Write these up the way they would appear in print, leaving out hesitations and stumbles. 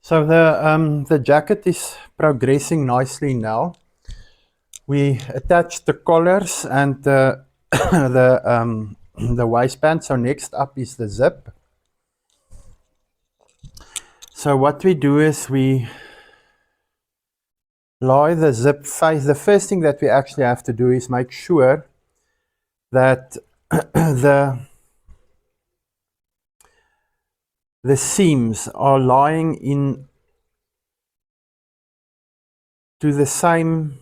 So the jacket is progressing nicely now. We attached the collars and the waistband. So next up is the zip. So what we do is we lie the zip face. The first thing that we actually have to do is make sure that the seams are lying in to the same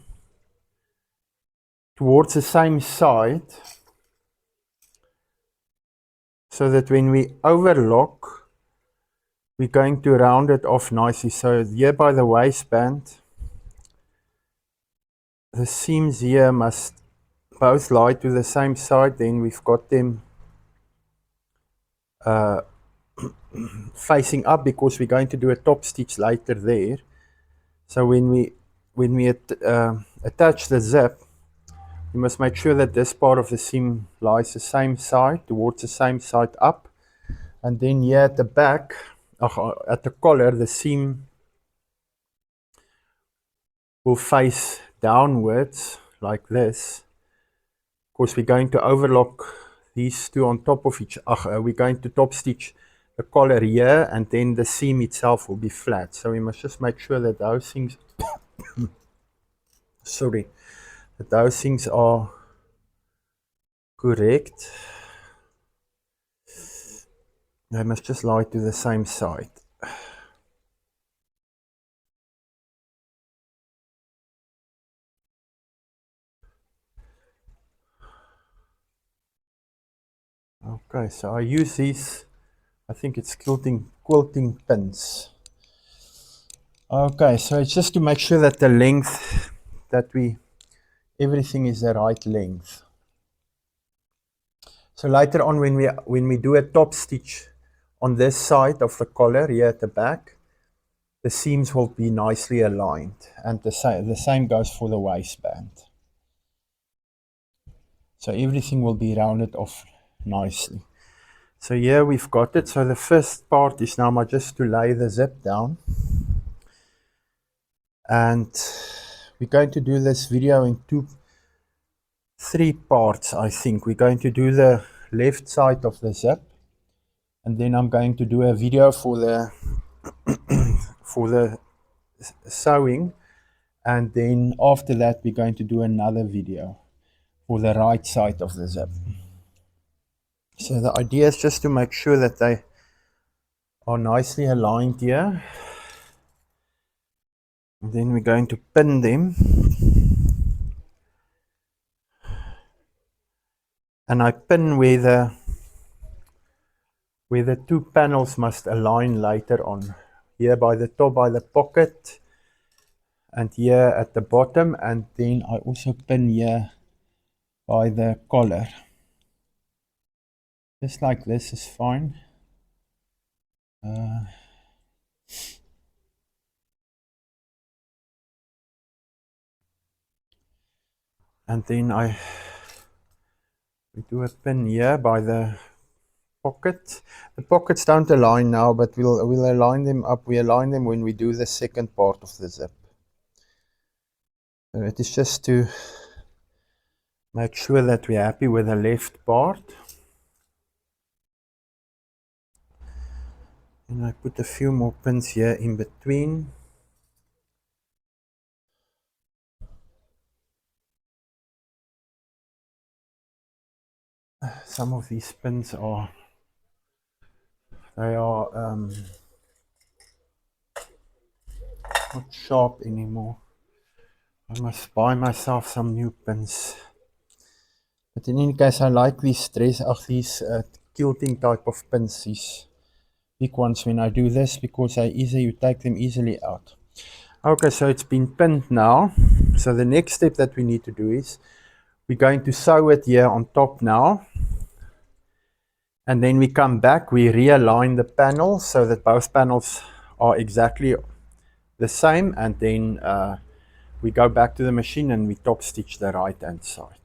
towards the same side, so that when we overlock, we're going to round it off nicely. So here by the waistband, the seams here must both lie to the same side. Then we've got them facing up because we're going to do a top stitch later there. So when we attach the zip, you must make sure that this part of the seam lies the same side, towards the same side up. And then here at the back, at the collar, the seam will face downwards like this. Of course, we're going to overlock these two on top of each other. We're going to top stitch the collar here, and then the seam itself will be flat. So we must just make sure that those things that those things are correct. They must just lie to the same side. Okay, so I use these, I think it's quilting pins. Okay, so it's just to make sure that the length that everything is the right length. So later on when we do a top stitch on this side of the collar here at the back, the seams will be nicely aligned, and the same goes for the waistband. So everything will be rounded off nicely. So here we've got it. So the first part is now just to lay the zip down. And we're going to do this video in three parts, I think. We're going to do the left side of the zip, and then I'm going to do a video for the for the sewing, and then after that we're going to do another video for the right side of the zip. So the idea is just to make sure that they are nicely aligned here. And then we're going to pin them. And I pin where the two panels must align later on. Here by the top, by the pocket, and here at the bottom, and then I also pin here by the collar. Just like this is fine. And then we do a pin here by the pocket. The pockets don't align now, but we'll align them up. We align them when we do the second part of the zip. So it is just to make sure that we're happy with the left part. And I put a few more pins here in between. Some of these pins are not sharp anymore. I must buy myself some new pins. But in any case, I like these quilting type of pins, these big ones when I do this, because you take them easily out. Okay, so it's been pinned now. So the next step that we need to do is we're going to sew it here on top now. And then we come back, we realign the panels so that both panels are exactly the same, and then we go back to the machine and we top stitch the right hand side.